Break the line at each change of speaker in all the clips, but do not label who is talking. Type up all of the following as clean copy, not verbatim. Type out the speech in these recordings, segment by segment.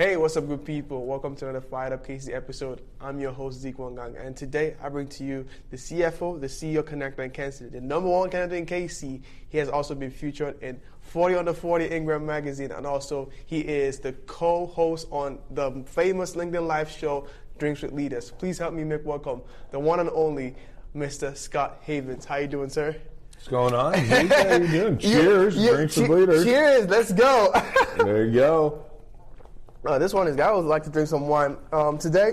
Hey, what's up, good people? Welcome to another FIREDUP KC episode. I'm your host, Zeke Wangang, and today I bring to you the CFO, the CEO connector in Kansas City, the number one candidate in KC. He has also been featured in 40 Under 40 Ingram magazine, and also he is the co-host on the famous LinkedIn Live show, Drinks with Leaders. Please help me make welcome the one and only Mr. Scott Havens. How you doing, sir?
What's going on? Zeke? How you doing? Cheers, Drinks with Leaders.
Cheers, let's go.
There you go.
This one is, I would like to drink some wine. Today,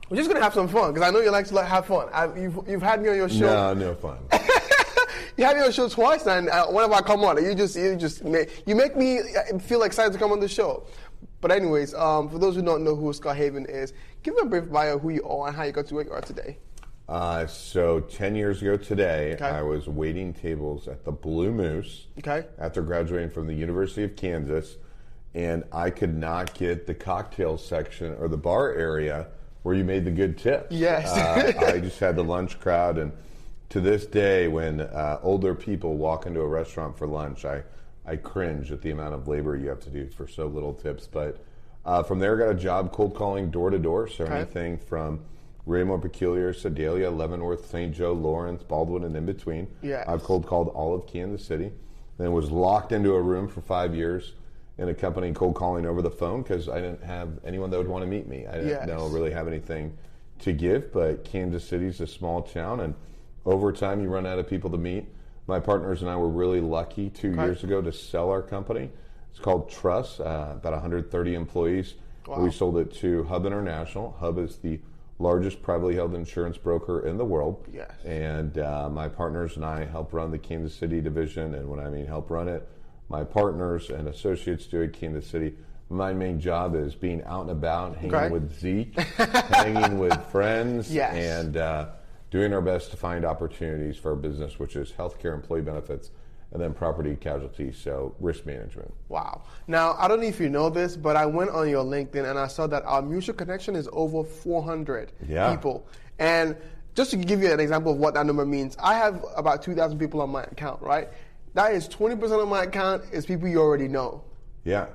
we're just going to have some fun, because I know you like to have fun. You've had me on your show.
No fun.
You had me on your show twice, and whenever I come on, you make me feel excited to come on the show. But anyways, for those who don't know who Scott Haven is, give me a brief bio of who you are and how you got to where you are today.
So 10 years ago today,
Okay.
I was waiting tables at the Blue Moose after graduating from the University of Kansas. And I could not get the cocktail section or the bar area where you made the good tips.
Yes.
I just had the lunch crowd, and to this day, when older people walk into a restaurant for lunch, I cringe at the amount of labor you have to do for so little tips. But from there, I got a job cold calling door to door, so anything from Raymore Peculiar, Sedalia, Leavenworth, St. Joe, Lawrence, Baldwin, and in between.
Yes.
I've cold called all of Kansas City, then was locked into a room for 5 years in a company cold calling over the phone because I didn't have anyone that would want to meet me. I didn't really have anything to give, but Kansas City's a small town, and over time you run out of people to meet. My partners and I were really lucky 2 years ago to sell our company. It's called Trust, about 130 employees.
Wow.
We sold it to Hub International. Hub is the largest privately held insurance broker in the world.
Yes.
And my partners and I help run the Kansas City division, and when I mean help run it, my partners and associates do at Kansas City. My main job is being out and about, hanging with Zeke, hanging with friends, and doing our best to find opportunities for our business, which is healthcare, employee benefits, and then property casualty, so risk management.
Wow. Now, I don't know if you know this, but I went on your LinkedIn and I saw that our mutual connection is over 400 people. And just to give you an example of what that number means, I have about 2,000 people on my account, right? That is 20% of my account is people you already know.
Yeah.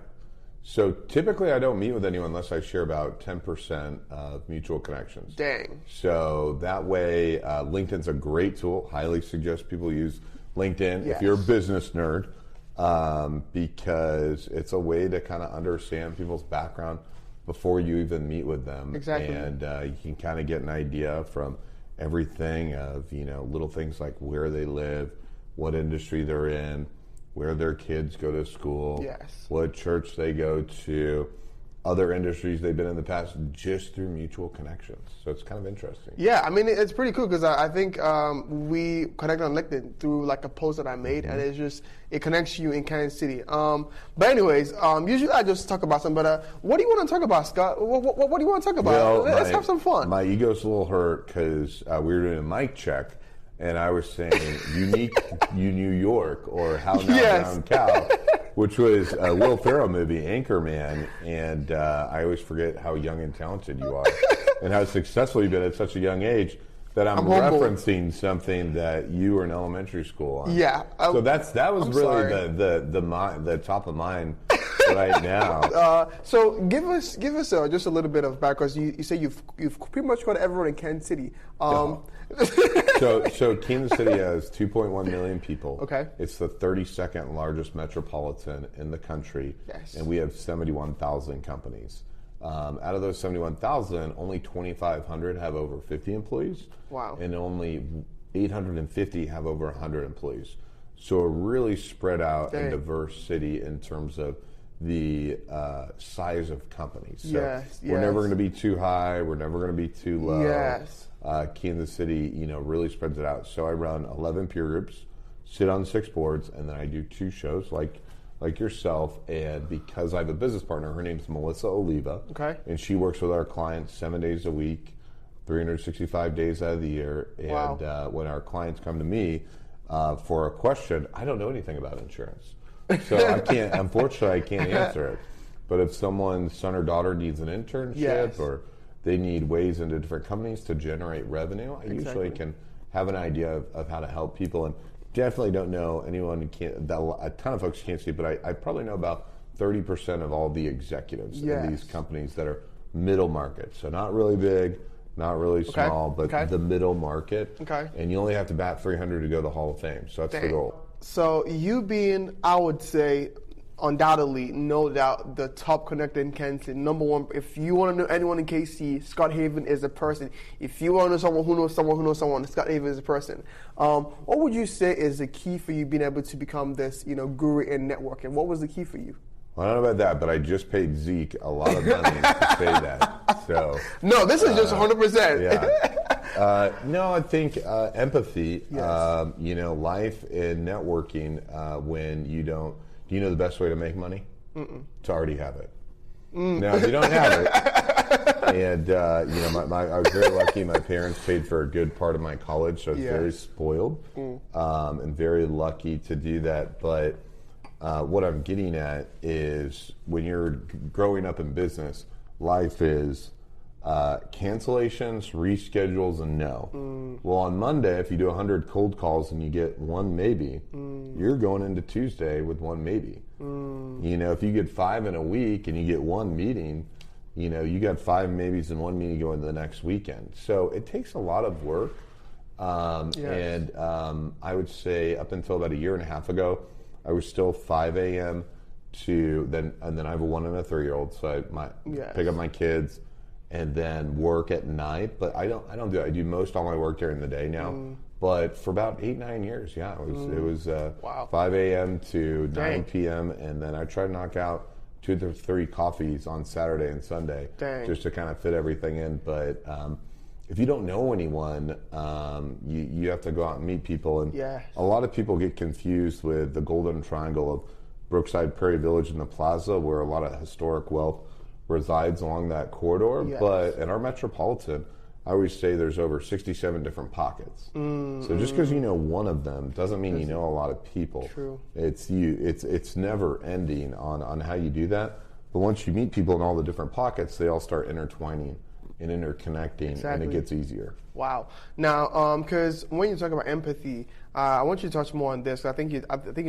So typically I don't meet with anyone unless I share about 10% of mutual connections.
Dang.
So that way, LinkedIn's a great tool. Highly suggest people use LinkedIn if you're a business nerd, because it's a way to kind of understand people's background before you even meet with them.
Exactly.
And you can kind of get an idea from everything of, little things like where they live, what industry they're in, where their kids go to school, what church they go to, other industries they've been in the past, just through mutual connections. So it's kind of interesting.
Yeah, I mean, it's pretty cool because I think we connected on LinkedIn through like a post that I made, and it connects you in Kansas City. But anyways, usually I just talk about something, but what do you want to talk about, Scott? What do you want to talk about? Let's have some fun.
My ego's a little hurt because we were doing a mic check, and I was saying unique New York, or How Now Brown Cow, which was a Will Ferrell movie, Anchorman, and I always forget how young and talented you are and how successful you've been at such a young age that I'm referencing something that you were in elementary school on.
Yeah.
So that was really the top of mind right now.
So give us just a little bit of background. You say you've pretty much got everyone in Kansas City.
So Kansas City has 2.1 million people.
Okay.
It's the 32nd largest metropolitan in the country.
Yes.
And we have 71,000 companies. Out of those 71,000, only 2,500 have over 50 employees.
Wow.
And only 850 have over 100 employees. So a really spread out and diverse city in terms of the size of companies. So we're never going to be too high. We're never going to be too low.
Yes.
Kansas City, really spreads it out. So I run 11 peer groups, sit on 6 boards, and then I do 2 shows like yourself. And because I have a business partner, her name's Melissa Oliva.
Okay.
And she works with our clients 7 days a week, 365 days out of the year. And when our clients come to me for a question, I don't know anything about insurance. So unfortunately, I can't answer it. But if someone's son or daughter needs an internship or they need ways into different companies to generate revenue, I usually can have an idea of how to help people. And definitely don't know anyone who can't, a ton of folks can't see, but I probably know about 30% of all the executives in these companies that are middle market. So not really big, not really small, but the middle market.
Okay.
And you only have to bat 300 to go to the Hall of Fame. So that's the goal.
So you being, I would say, undoubtedly, no doubt, the top connector in Kansas. Number one, if you want to know anyone in KC, Scott Haven is a person. If you want to know someone who knows someone who knows someone, Scott Haven is a person. What would you say is the key for you being able to become this, guru in networking? What was the key for you?
Well, I don't know about that, but I just paid Zeke a lot of money to say that. So
no, this is just 100%.
Yeah. No, I think empathy. Yes. Life in networking. When you don't, do you know the best way to make money? To already have it. Now, if you don't have it, and I was very lucky. My parents paid for a good part of my college, so I was very spoiled and very lucky to do that. But what I'm getting at is when you're growing up in business, life is cancellations, reschedules, and no. Well, on Monday, if you do 100 cold calls and you get one maybe, you're going into Tuesday with one maybe. If you get 5 in a week and you get one meeting, you got 5 maybes and one meeting going to the next weekend. So it takes a lot of work. And I would say up until about a year and a half ago, I was still 5 a.m. and then I have a 1 and a 3-year-old, so I pick up my kids and then work at night. But I don't do it. I do most all my work during the day now. But for about 8-9 years, it was 5 a.m. to 9 p.m. and then I try to knock out 2 to 3 coffees on Saturday and Sunday just to kind of fit everything in. But if you don't know anyone, you have to go out and meet people. And a lot of people get confused with the golden triangle of Brookside, Prairie Village, and the Plaza, where a lot of historic wealth resides along that corridor. But in our metropolitan, I always say there's over 67 different pockets. So just because you know one of them doesn't mean you know a lot of people.
True.
It's never ending on how you do that. But once you meet people in all the different pockets, they all start intertwining and interconnecting, and it gets easier.
Wow. Now, because when you talk about empathy, I want you to touch more on this. I think you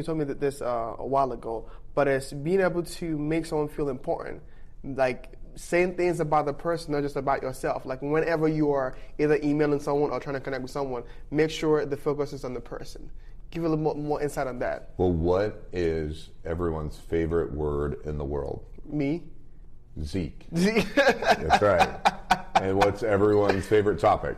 told me this a while ago, but it's being able to make someone feel important, like saying things about the person, not just about yourself. Like whenever you are either emailing someone or trying to connect with someone, make sure the focus is on the person. Give a little more insight on that.
Well, what is everyone's favorite word in the world?
Me.
Zeke. That's right. And what's everyone's favorite topic?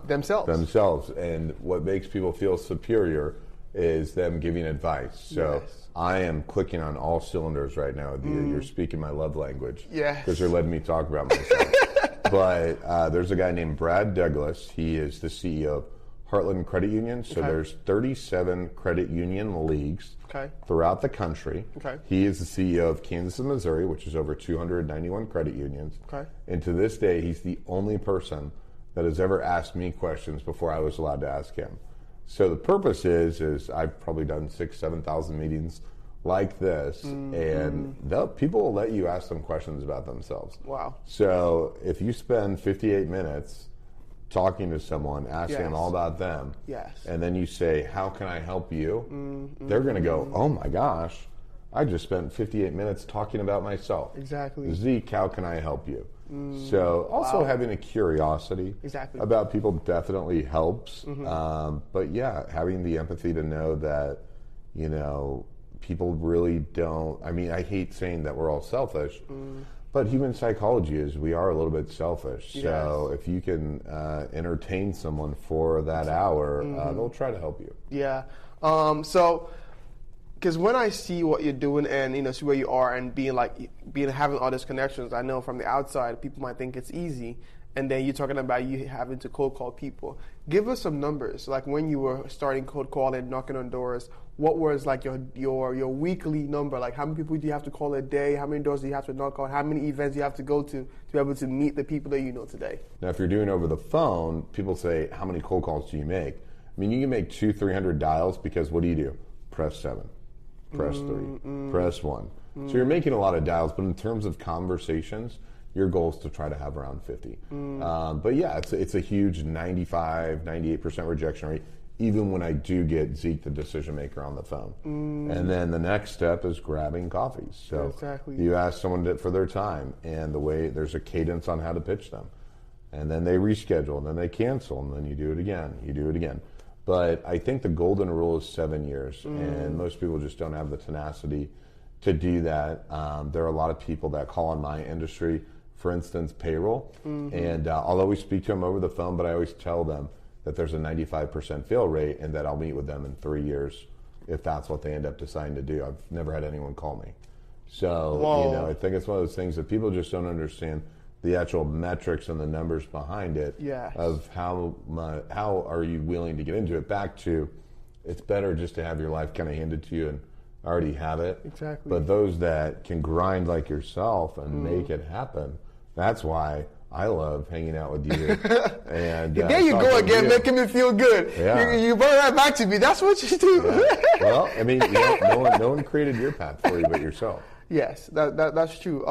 Themselves.
And what makes people feel superior is them giving advice. So I am clicking on all cylinders right now with you. You're speaking my love language. Because you're letting me talk about myself. But there's a guy named Brad Douglas. He is the CEO of Heartland Credit Union. So there's 37 credit union leagues throughout the country. He is the CEO of Kansas and Missouri, which is over 291 credit unions. And to this day, he's the only person that has ever asked me questions before I was allowed to ask him. So the purpose is I've probably done 6,000-7,000 meetings like this, and people will let you ask them questions about themselves.
Wow.
So if you spend 58 minutes talking to someone, asking them all about them, and then you say, how can I help you? They're going to go, oh my gosh, I just spent 58 minutes talking about myself.
Exactly.
Zeke, how can I help you? So also having a curiosity about people definitely helps. But having the empathy to know that, people really don't, I hate saying that we're all selfish, but human psychology is we are a little bit selfish. So if you can entertain someone for that hour, they'll try to help you.
Because when I see what you're doing and see where you are and having all these connections, I know from the outside people might think it's easy, and then you're talking about you having to cold call people. Give us some numbers, like when you were starting cold calling, knocking on doors. What was like your weekly number? Like how many people do you have to call a day? How many doors do you have to knock on? How many events do you have to go to be able to meet the people that you know today?
Now, if you're doing over the phone, people say, how many cold calls do you make? You can make 200-300 dials because what do? Press 7. Press 3, press 1. So you're making a lot of dials, but in terms of conversations, your goal is to try to have around 50. But it's a huge 95, 98% rejection rate. even when I do get Zeke, the decision maker, on the phone. And then the next step is grabbing coffees. So you ask someone for their time, and there's a cadence on how to pitch them. And then they reschedule, and then they cancel, and then you do it again. But I think the golden rule is 7 years, and most people just don't have the tenacity to do that. There are a lot of people that call on my industry, for instance, payroll, and I'll always speak to them over the phone, but I always tell them that there's a 95% fail rate and that I'll meet with them in 3 years if that's what they end up deciding to do. I've never had anyone call me. So, I think it's one of those things that people just don't understand the actual metrics and the numbers behind it of how are you willing to get into it. Back to, it's better just to have your life kind of handed to you and already have it.
Exactly.
But those that can grind like yourself and make it happen, that's why I love hanging out with you. And
there you go again, making me feel good.
Yeah.
You brought that back to me. That's what you do.
Yeah. Well, I mean, no one created your path for you but yourself.
Yes, that's true.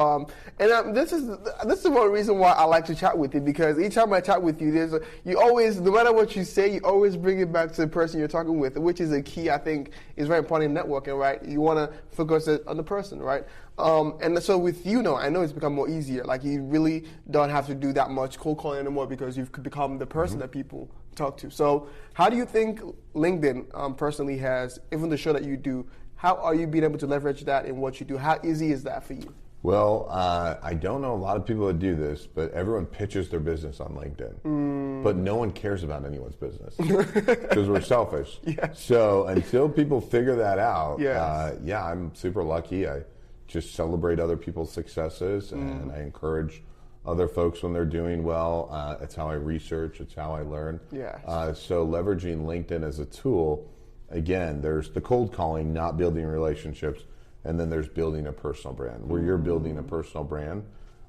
And this is one reason why I like to chat with you, because each time I chat with you, you always, no matter what you say, you always bring it back to the person you're talking with, which is a key, I think, is very important in networking, right? You want to focus on the person, right? And so with you now, I know it's become more easier. Like, you really don't have to do that much cold calling anymore because you've become the person that people talk to. So how do you think LinkedIn personally has, even the show that you do, how are you being able to leverage that in what you do? How easy is that for you?
Well, I don't know a lot of people that do this, but everyone pitches their business on LinkedIn. But no one cares about anyone's business because we're selfish.
Yes.
So until people figure that out, I'm super lucky. I just celebrate other people's successes, and I encourage other folks when they're doing well. It's how I research. It's how I learn.
Yes.
So leveraging LinkedIn as a tool, again, there's the cold calling, not building relationships, and then there's building a personal brand, where you're building a personal brand.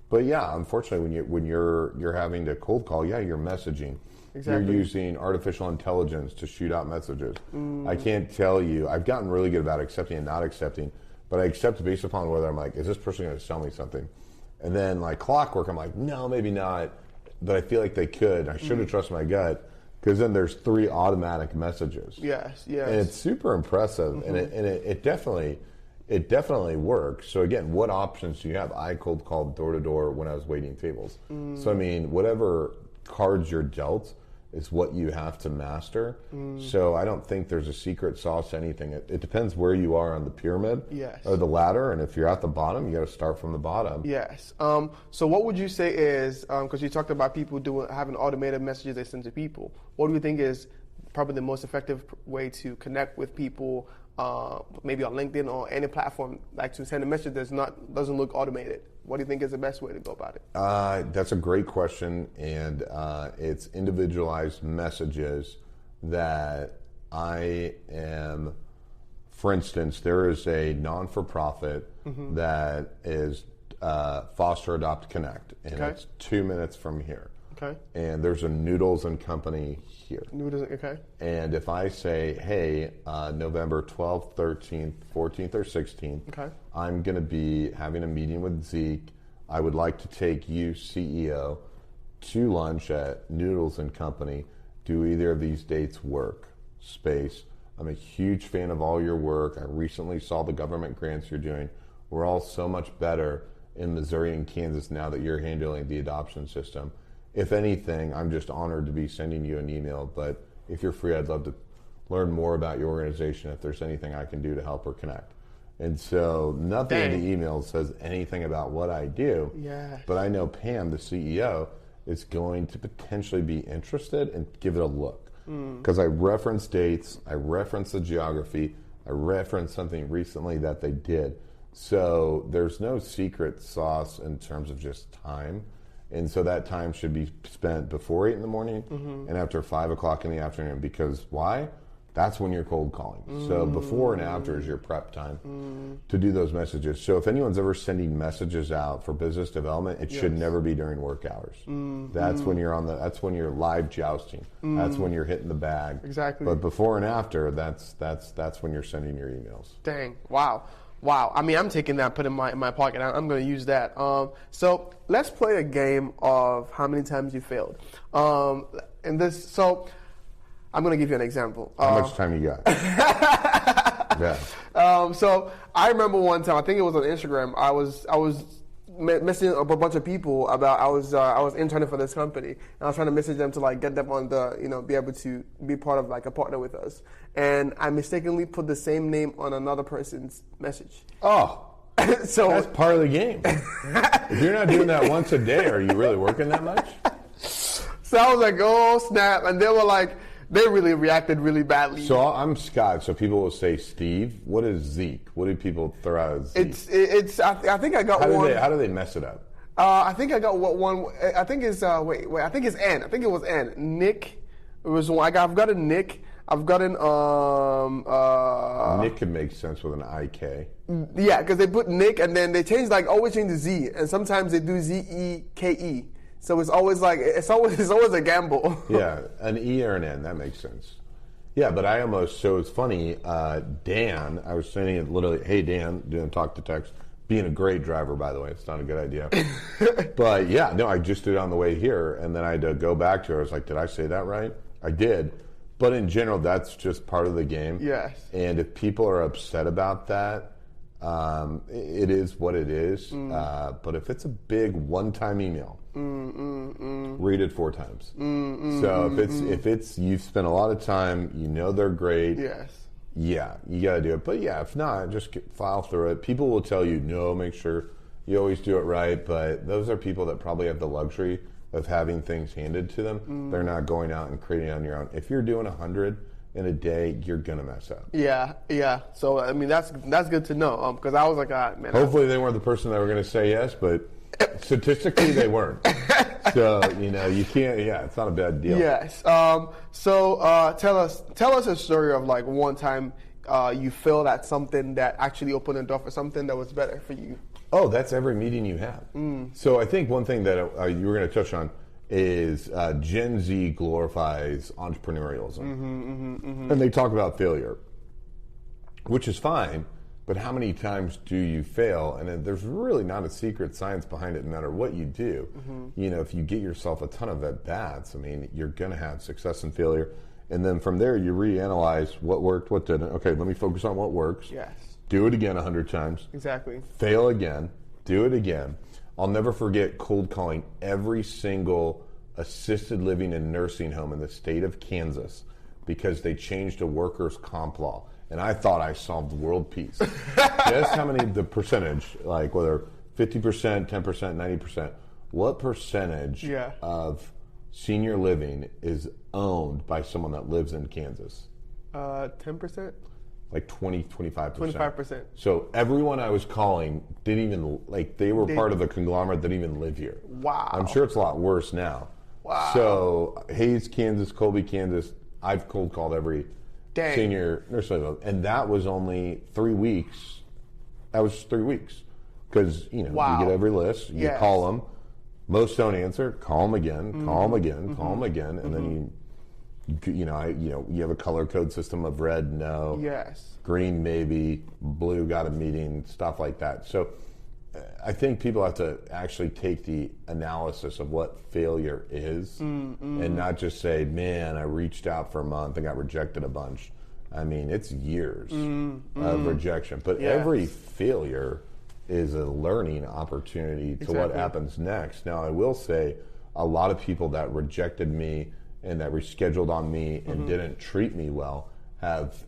But yeah, unfortunately, when you're having to cold call, you're messaging. Exactly. You're using artificial intelligence to shoot out messages. I can't tell you. I've gotten really good about accepting and not accepting, but I accept based upon whether I'm like, is this person going to sell me something? And then like clockwork, I'm like, no, maybe not, but I feel like they could. I should have trusted my gut. Because then there's 3 automatic messages.
Yes.
And it's super impressive, and it definitely works. So again, what options do you have? I cold called door to door when I was waiting tables. So I mean, whatever cards you're dealt is what you have to master. So I don't think there's a secret sauce to anything. It depends where you are on the pyramid or the ladder, and if you're at the bottom, you got to start from the bottom.
Yes. So what would you say is, because you talked about people having automated messages they send to people, what do you think is probably the most effective way to connect with people, maybe on LinkedIn or any platform, like to send a message that doesn't look automated? What do you think is the best way to go about it?
That's a great question, and it's individualized messages that I am. For instance, there is a non-for-profit that is Foster Adopt Connect, and it's 2 minutes from here.
Okay.
And there's a Noodles and Company here.
Okay.
And if I say, hey, November 12th, 13th, 14th, or 16th, I'm going to be having a meeting with Zeke. I would like to take you, CEO, to lunch at Noodles and Company. Do either of these dates work? Space. I'm a huge fan of all your work. I recently saw the government grants you're doing. We're all so much better in Missouri and Kansas now that you're handling the adoption system. If anything, I'm just honored to be sending you an email, but if you're free, I'd love to learn more about your organization, if there's anything I can do to help or connect. And so nothing in the email says anything about what I do, but I know Pam, the CEO, is going to potentially be interested and give it a look. Because I reference dates, I reference the geography, I reference something recently that they did. So there's no secret sauce in terms of just time. And so that time should be spent before 8 in the morning and after 5 o'clock in the afternoon. Because why? That's when you're cold calling. So before and after is your prep time to do those messages. So if anyone's ever sending messages out for business development, it should never be during work hours. That's when you're that's when you're live jousting. That's when you're hitting the bag.
Exactly.
But before and after, that's when you're sending your emails.
Dang! Wow. I mean, I'm taking that, put it in my pocket. I'm going to use that. So let's play a game of how many times you failed. So I'm going to give you an example.
How much time you got? Yeah.
So I remember one time, I think it was on Instagram. I was messaging up a bunch of people about I was interning for this company, and I was trying to message them to like get them on the be able to be part of like a partner with us, and I mistakenly put the same name on another person's message.
Oh, so that's part of the game. If you're not doing that once a day, are you really working that much?
So I was like, oh snap, and they were like. They really reacted really badly.
So I'm Scott. So people will say Steve. What is Zeke? What do people throw out as Zeke?
It's. I think I got one.
How do they mess it up?
I think I got one. I think it's wait. I think it's N. I think it was N. Nick. It was one. I've got a Nick. I've got an
Nick could make sense with an IK.
Yeah, because they put Nick and then they change always change the Z, and sometimes they do ZEKE. So it's always a gamble.
Yeah, an E or an N, that makes sense. Yeah, but so it's funny, Dan, I was saying it literally, hey Dan, doing talk to text, being a great driver, by the way, it's not a good idea. But yeah, no, I just did it on the way here, and then I had to go back to her. I was like, did I say that right? I did. But in general, that's just part of the game.
Yes.
And if people are upset about that, it is what it is. But if it's a big one-time email, read it 4 times. So if it's you've spent a lot of time, they're great.
Yes.
Yeah, you got to do it. But yeah, if not, just file through it. People will tell you, no, make sure you always do it right. But those are people that probably have the luxury of having things handed to them. They're not going out and creating it on your own. If you're doing 100 in a day, you're gonna mess up.
Yeah. So I mean, that's good to know. Because I was like, man.
Hopefully, they weren't the person that were gonna say yes, but statistically, they weren't. So you can't. Yeah, it's not a bad deal.
Yes. So tell us a story of like one time you failed at something that actually opened the door for something that was better for you.
Oh, that's every meeting you have. So I think one thing that you were going to touch on is Gen Z glorifies entrepreneurialism. And they talk about failure, which is fine, but how many times do you fail? And there's really not a secret science behind it no matter what you do. If you get yourself a ton of at-bats, I mean, you're going to have success and failure. And then from there, you reanalyze what worked, what didn't. Okay, let me focus on what works.
Yes.
Do it again 100 times.
Exactly.
Fail again. Do it again. I'll never forget cold calling every single assisted living and nursing home in the state of Kansas because they changed a workers' comp law. And I thought I solved world peace. Guess how many, the percentage, like whether 50%, 10%, 90%, what percentage of senior living is owned by someone that lives in Kansas?
10%?
Like 25%.
25%.
So everyone I was calling didn't even, they were part of the conglomerate that didn't even live here.
Wow.
I'm sure it's a lot worse now.
Wow.
So Hayes, Kansas, Colby, Kansas, I've cold called every senior nursing home. And that was only 3 weeks. That was 3 weeks. Because, you get every list, you call them. Most don't answer, call them again, call them again, call them again, and then you have a color code system of red, no.
Yes.
Green, maybe. Blue, got a meeting, stuff like that. So I think people have to actually take the analysis of what failure is and not just say, man, I reached out for a month and got rejected a bunch. I mean, it's years of rejection. But every failure is a learning opportunity to what happens next. Now, I will say a lot of people that rejected me and that rescheduled on me and didn't treat me well,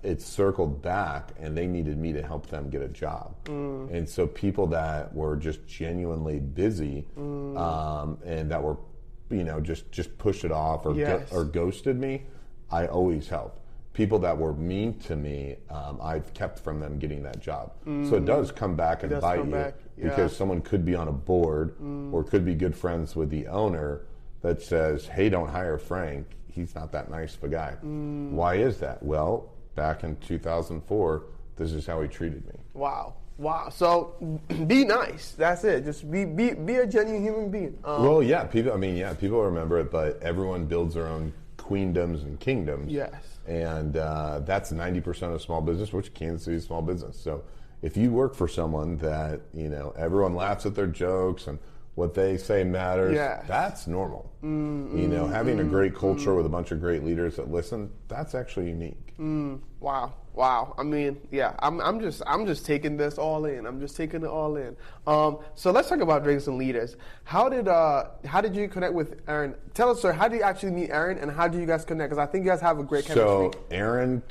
it's circled back and they needed me to help them get a job. And so people that were just genuinely busy and that were, just push it off or ghosted me, I always help. People that were mean to me, I've kept from them getting that job. So it does come back and bite you because someone could be on a board or could be good friends with the owner that says, hey, don't hire Frank. He's not that nice of a guy. Why is that? Well, back in 2004, this is how he treated me.
Wow. So be nice. That's it. Just be a genuine human being.
People remember it, but everyone builds their own queendoms and kingdoms.
Yes.
And that's 90% of small business, which Kansas City is small business. So if you work for someone that, everyone laughs at their jokes and what they say matters. That's normal. Having a great culture with a bunch of great leaders that listen, that's actually unique.
Wow. I mean, I'm just taking this all in. I'm just taking it all in. So let's talk about Drinks and Leaders. How did you connect with Aaron? Tell us, sir, how did you actually meet Aaron, and how do you guys connect? Because I think you guys have a great chemistry.
So Aaron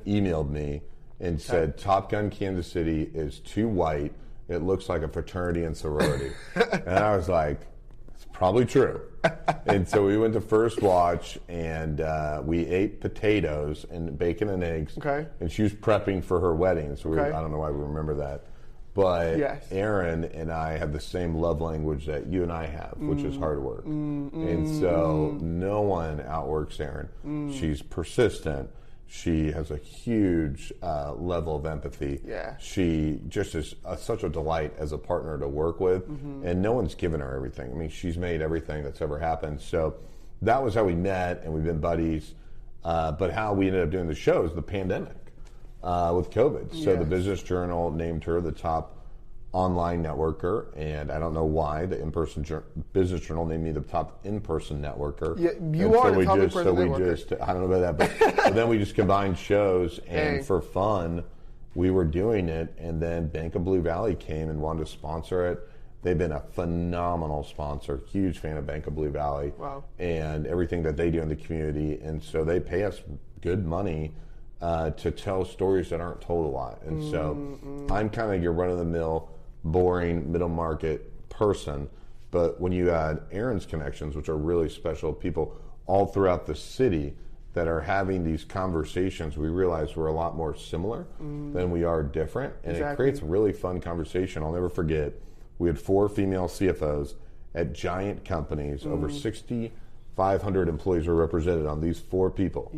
emailed me and said, Top Gun Kansas City is too white. It looks like a fraternity and sorority. And I was like, it's probably true. And so we went to First Watch, and we ate potatoes and bacon and eggs.
Okay.
And she was prepping for her wedding, so I don't know why we remember that. But Aaron and I have the same love language that you and I have, which is hard work. And so no one outworks Aaron. She's persistent. She has a huge level of empathy. She just is such a delight as a partner to work with, and no one's given her everything. I mean, she's made everything that's ever happened. So that was how we met, and we've been buddies. But how we ended up doing the show is the pandemic with COVID. So the Business Journal named her the top online networker, and I don't know why the Business Journal named me the top in-person networker.
Yeah, you are the top in-person networker.
I don't know about that, but then we just combined shows, and for fun, we were doing it, and then Bank of Blue Valley came and wanted to sponsor it. They've been a phenomenal sponsor, huge fan of Bank of Blue Valley, and everything that they do in the community, and so they pay us good money to tell stories that aren't told a lot. And so I'm kind of your run-of-the-mill, boring middle market person, but when you add Aaron's connections, which are really special people all throughout the city that are having these conversations, we realize we're a lot more similar than we are different, and it creates a really fun conversation. I'll never forget, we had 4 female CFOs at giant companies. Over 6,500 employees were represented on these 4 people.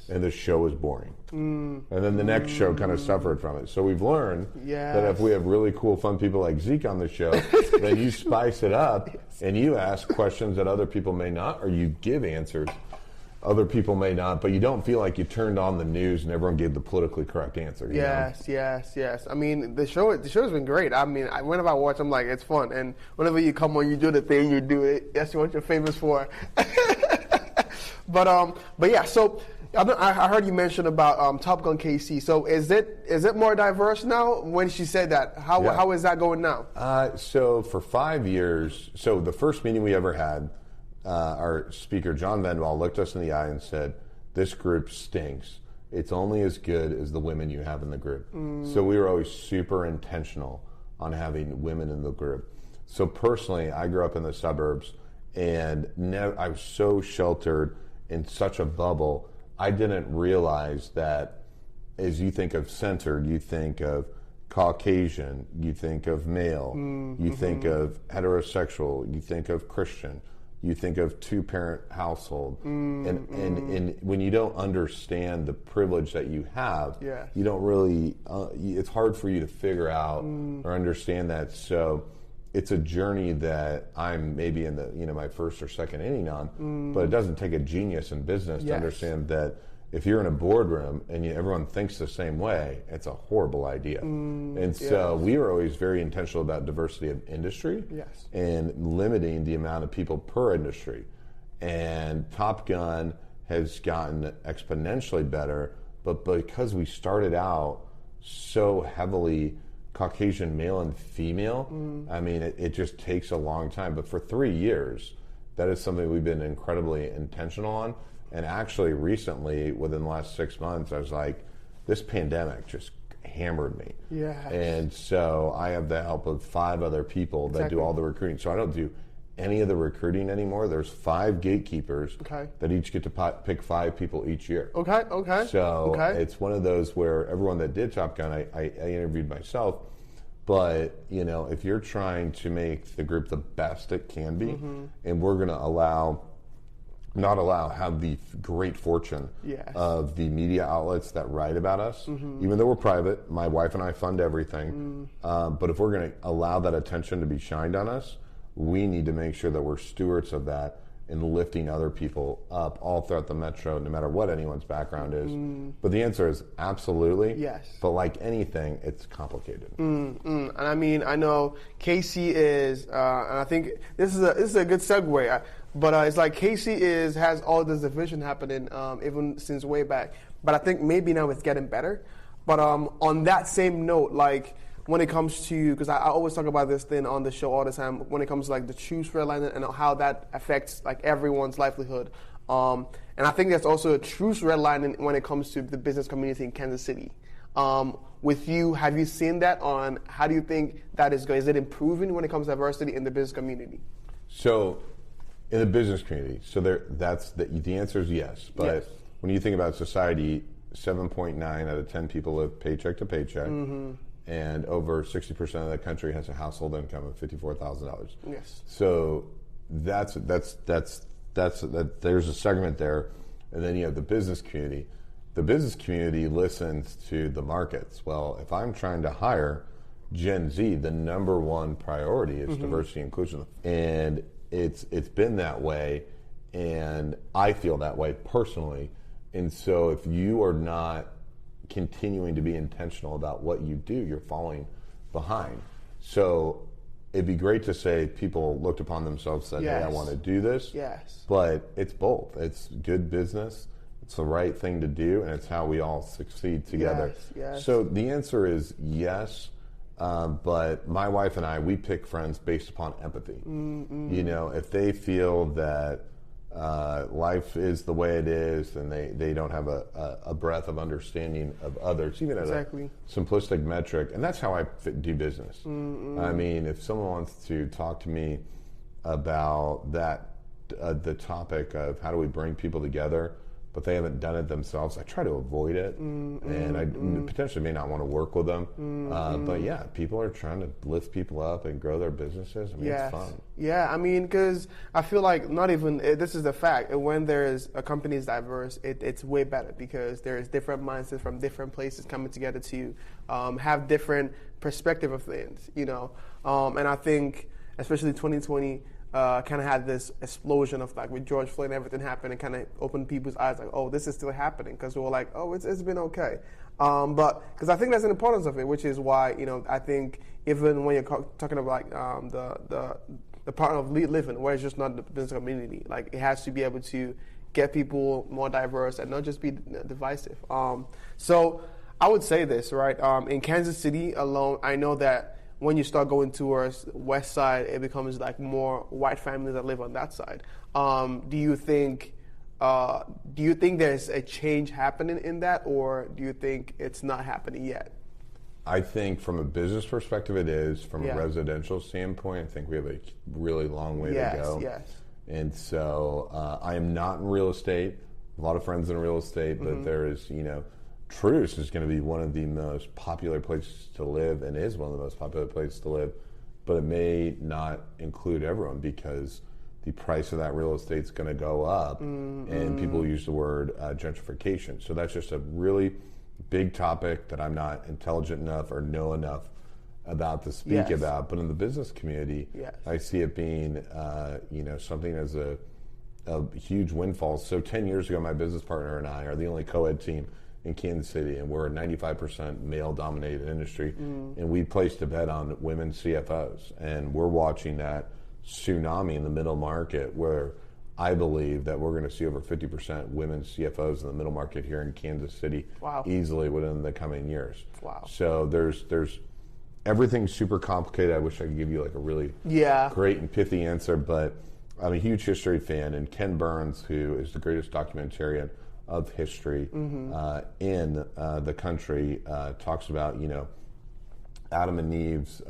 And the show was boring. And then the next show kind of suffered from it. So we've learned that if we have really cool, fun people like Zeke on the show, then you spice it up and you ask questions that other people may not, or you give answers other people may not, but you don't feel like you turned on the news and everyone gave the politically correct answer.
Yes. I mean, the show's been great. I mean, whenever I watch, I'm like, it's fun. And whenever you come on, you do the thing, you do it. That's what you're famous for. But yeah. So I heard you mention about Top Gun KC. So is it more diverse now? When she said that, how is that going now?
So for 5 years, so the first meeting we ever had, our speaker, John Venwall, looked us in the eye and said, this group stinks. It's only as good as the women you have in the group. So we were always super intentional on having women in the group. So personally, I grew up in the suburbs, and I was so sheltered in such a bubble, I didn't realize that as you think of centered, you think of Caucasian, you think of male, you think of heterosexual, you think of Christian, you think of 2-parent household, and when you don't understand the privilege that you have, you don't really. It's hard for you to figure out or understand that. So it's a journey that I'm maybe in the my first or second inning on, but it doesn't take a genius in business to understand that if you're in a boardroom and everyone thinks the same way, it's a horrible idea. And so we were always very intentional about diversity of industry and limiting the amount of people per industry. And Top Gun has gotten exponentially better, but because we started out so heavily Caucasian male and female, I mean, it just takes a long time. But for 3 years, that is something we've been incredibly intentional on. And actually, recently, within the last 6 months, I was like, this pandemic just hammered me. And so I have the help of 5 other people that do all the recruiting. So I don't do any of the recruiting anymore. There's 5 gatekeepers that each get to pick 5 people each year. So it's one of those where everyone that did Top Gun, I interviewed myself. But, if you're trying to make the group the best it can be, and we're going to have the great fortune of the media outlets that write about us, even though we're private, my wife and I fund everything. But if we're going to allow that attention to be shined on us, we need to make sure that we're stewards of that in lifting other people up all throughout the metro, no matter what anyone's background is. But the answer is absolutely.
Yes.
But like anything, it's complicated.
And I mean, I know KC is, and I think this is a good segue. But it's like KC has all this division happening even since way back. But I think maybe now it's getting better. But on that same note, like, when it comes to, because I always talk about this thing on the show all the time, when it comes to like the choose redlining and how that affects like everyone's livelihood. And I think there's also a choose redlining when it comes to the business community in Kansas City. With you, have you seen that on, how do you think that is going? Is it improving when it comes to diversity in the business community?
So in the business community, so the answer is yes. But
yes.
When you think about society, 7.9 out of 10 people live paycheck to paycheck. And over 60% of the country has a household income of $54,000.
Yes.
So there's a segment there, and then you have the business community. The business community listens to the markets. Well, if I'm trying to hire Gen Z, the number one priority is diversity and inclusion, and it's been that way, and I feel that way personally. And so if you are not continuing to be intentional about what you do, you're falling behind. So it'd be great to say people looked upon themselves and said, hey, I want to do this.
Yes.
But it's both. It's good business, it's the right thing to do, and it's how we all succeed together.
Yes.
So the answer is yes, but my wife and I, we pick friends based upon empathy. You know, if they feel that life is the way it is, and they don't have a breadth of understanding of others, even at a simplistic metric. And that's how I do business. I mean, if someone wants to talk to me about that, the topic of how do we bring people together, but they haven't done it themselves, I try to avoid it, and I potentially may not want to work with them. But yeah, people are trying to lift people up and grow their businesses. I mean, it's fun.
Yeah, I mean, because I feel like this is the fact. When there's a company is diverse, it's way better because there's different mindsets from different places coming together to have different perspective of things, you know. And I think, especially 2020, kind of had this explosion of like with George Floyd and everything happened, and kind of opened people's eyes like, oh, this is still happening, because we were like, oh, it's been okay. But because I think that's the importance of it, which is why, you know, I think even when you're talking about like the part of living, where it's just not the business community, like it has to be able to get people more diverse and not just be divisive. So I would say this, right? In Kansas City alone, I know that when you start going towards west side, it becomes like more white families that live on that side. Do you think there's a change happening in that, or do you think it's not happening yet?
I think from a business perspective it is. From a residential standpoint, I think we have a really long way to go.
Yes.
And so I am not in real estate. A lot of friends in real estate, but there is, you know, Truce is going to be one of the most popular places to live, and is one of the most popular places to live, but it may not include everyone because the price of that real estate is going to go up, and people use the word gentrification. So that's just a really big topic that I'm not intelligent enough or know enough about to speak about. But in the business community, I see it being, you know, something as a huge windfall. So 10 years ago, my business partner and I are the only co-ed team in Kansas City, and we're a 95% male-dominated industry, and we placed a bet on women CFOs, and we're watching that tsunami in the middle market, where I believe that we're going to see over 50% women CFOs in the middle market here in Kansas City easily within the coming years. Wow! So there's everything's super complicated. I wish I could give you like a really great and pithy answer, but I'm a huge history fan, and Ken Burns, who is the greatest documentarian of history in the country, talks about, you know, Adam and Eve's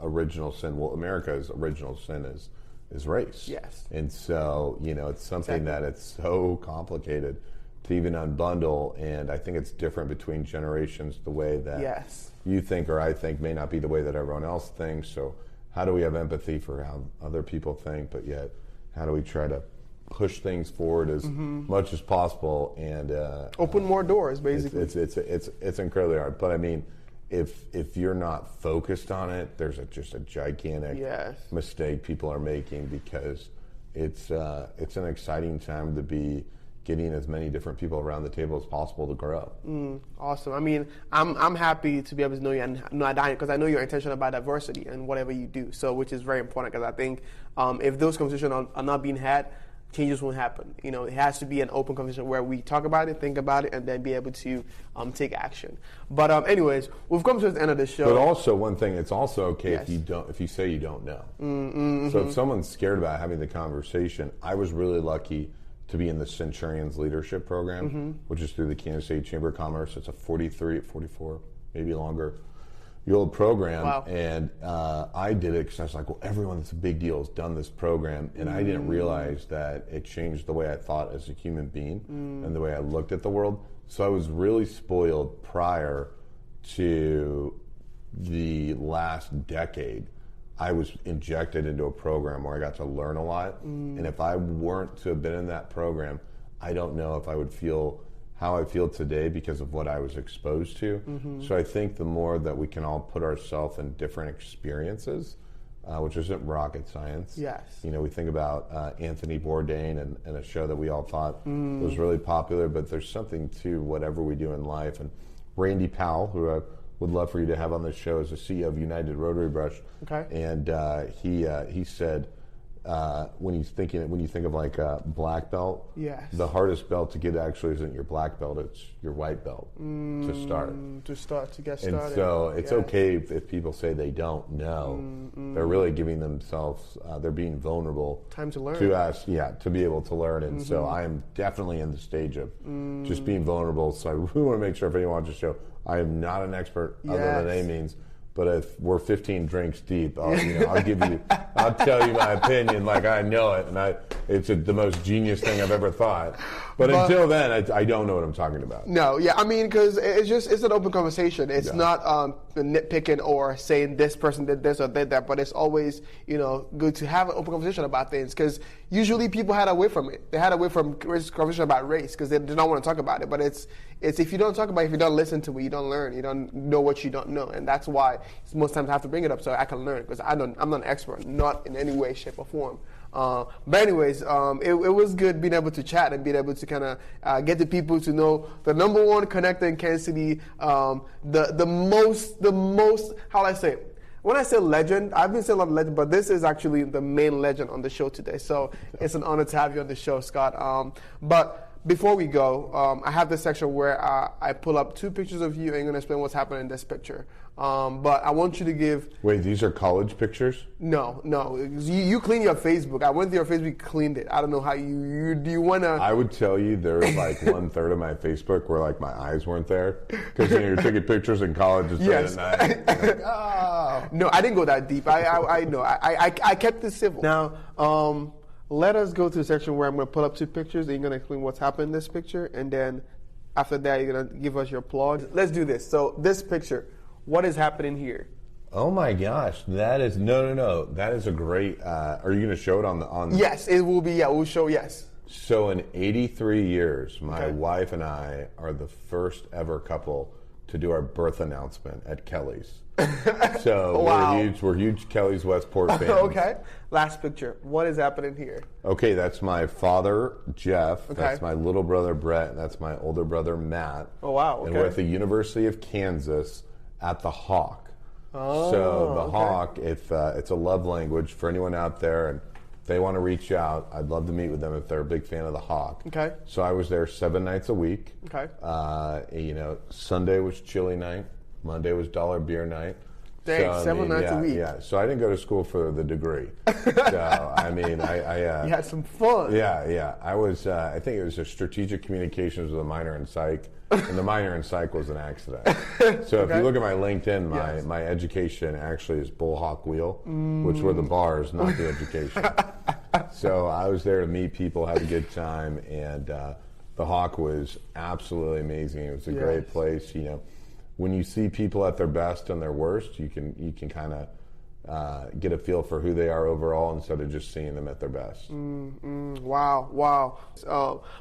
original sin. Well, America's original sin is race. Yes. And so, you know, it's something that it's so complicated to even unbundle, and I think it's different between generations. The way that you think or I think may not be the way that everyone else thinks. So how do we have empathy for how other people think, but yet how do we try to push things forward as much as possible and
open more doors, basically?
It's incredibly hard. But I mean, if you're not focused on it, there's just a gigantic mistake people are making, because it's an exciting time to be getting as many different people around the table as possible to grow.
Awesome. I mean, I'm happy to be able to know you and because I know you're intentional about diversity and whatever you do. So, which is very important because I think if those conversations are not being had, changes won't happen. You know, it has to be an open conversation where we talk about it, think about it, and then be able to take action. But anyways, we've come to the end of the show.
But also, one thing, it's also okay if you say you don't know. So if someone's scared about having the conversation, I was really lucky to be in the Centurions Leadership Program, which is through the Kansas City Chamber of Commerce. It's a 44, maybe longer, year old program.
Wow.
And I did it because I was like, well, everyone that's a big deal has done this program. And I didn't realize that it changed the way I thought as a human being and the way I looked at the world. So I was really spoiled prior to the last decade. I was injected into a program where I got to learn a lot. And if I weren't to have been in that program, I don't know if I would feel how I feel today because of what I was exposed to. So I think the more that we can all put ourselves in different experiences, which isn't rocket science.
Yes.
You know, we think about Anthony Bourdain and a show that we all thought was really popular, but there's something to whatever we do in life. And Randy Powell, who I would love for you to have on this show, as the CEO of United Rotary Brush.
Okay.
And he said when you think of like a black belt,
yes,
the hardest belt to get actually isn't your black belt; it's your white belt to start.
To get started.
And so it's okay if people say they don't know. They're really giving themselves. They're being vulnerable.
Time to learn.
To us, to be able to learn. And so I am definitely in the stage of just being vulnerable. So I really want to make sure if anyone wants to show, I am not an expert other than any means. But if we're 15 drinks deep, I'll tell you my opinion like I know it, and it's the most genius thing I've ever thought. But until then, I don't know what I'm talking about.
No, I mean, because it's an open conversation. It's not nitpicking or saying this person did this or did that, but it's always, good to have an open conversation about things, because usually people hide away from it. They hide away from conversation about race because they don't want to talk about it. But it's if you don't talk about it, if you don't listen to it, you don't learn. You don't know what you don't know, and that's why most times I have to bring it up so I can learn, because I'm not an expert, not in any way, shape, or form. But anyways, it was good being able to chat and being able to kind of get the people to know the number one connector in Kansas City, the most, how do I say it? When I say legend, I've been saying a lot of legend, but this is actually the main legend on the show today. So it's an honor to have you on the show, Scott. But before we go, I have this section where I pull up 2 pictures of you and you're going to explain what's happening in this picture. But I want you to give... Wait,
these are college pictures?
No. You clean your Facebook. I went to your Facebook, cleaned it. I don't know how do you want to...
I would tell you there's like 1/3 of my Facebook where like my eyes weren't there. Because you're taking pictures in college at night. Like, oh.
No, I didn't go that deep. I know. I kept it civil. Now, let us go to the section where I'm going to pull up 2 pictures and you're going to explain what's happened in this picture. And then after that, you're going to give us your applause. Let's do this. So this picture, what is happening here?
Oh my gosh, that is, no. That is a great, are you going to show it on?
Yes, it will be, we'll show, yes.
So in 83 years, my wife and I are the first ever couple to do our birth announcement at Kelly's. So
wow.
we're huge Kelly's Westport fans.
Okay. Last picture. What is happening here?
Okay, that's my father, Jeff. Okay. That's my little brother, Brett. And that's my older brother, Matt.
Oh, wow. Okay.
And we're at the University of Kansas at the Hawk. So the Hawk, if it's a love language for anyone out there, and if they want to reach out, I'd love to meet with them if they're a big fan of the Hawk.
Okay.
So I was there 7 nights a week.
Okay.
Sunday was chili night. Monday was dollar beer night.
Thanks, 7 nights a week.
Yeah, so I didn't go to school for the degree. So, I mean, I
you had some fun.
Yeah. I was, I think it was a strategic communications with a minor in psych, and the minor in psych was an accident. So if you look at my LinkedIn, my education actually is Bullhawk Wheel, which were the bars, not the education. So I was there to meet people, have a good time, and the Hawk was absolutely amazing. It was a great place, When you see people at their best and their worst, you can kind of get a feel for who they are overall instead of just seeing them at their best.
Wow.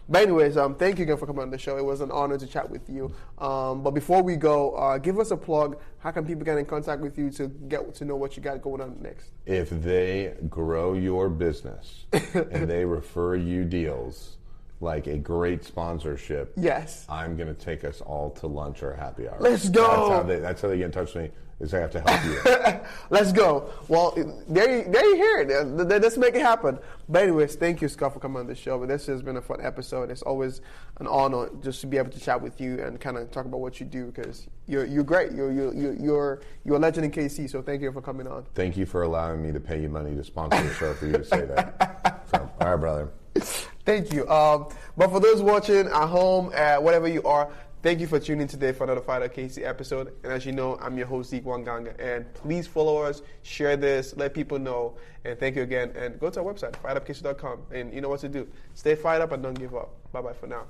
But anyways, thank you again for coming on the show. It was an honor to chat with you. But before we go, give us a plug. How can people get in contact with you to get to know what you got going on next?
If they grow your business and they refer you deals, like a great sponsorship,
yes,
I'm going to take us all to lunch or happy hour.
Let's go.
That's how they get in touch with me, is I have to help you.
Let's go. Well, there you hear it. Let's make it happen. But anyways, thank you, Scott, for coming on the show. But this has been a fun episode. It's always an honor just to be able to chat with you and kind of talk about what you do, because you're great. You're a legend in KC. So thank you for coming on.
Thank you for allowing me to pay you money to sponsor the show for you to say that. So, all right, brother.
Thank you. But for those watching at home, whatever you are, thank you for tuning in today for another FIREDUP KC episode. And as you know, I'm your host, Zeke Wanganga. And please follow us, share this, let people know. And thank you again. And go to our website, firedupkc.com. And you know what to do. Stay fired up and don't give up. Bye-bye for now.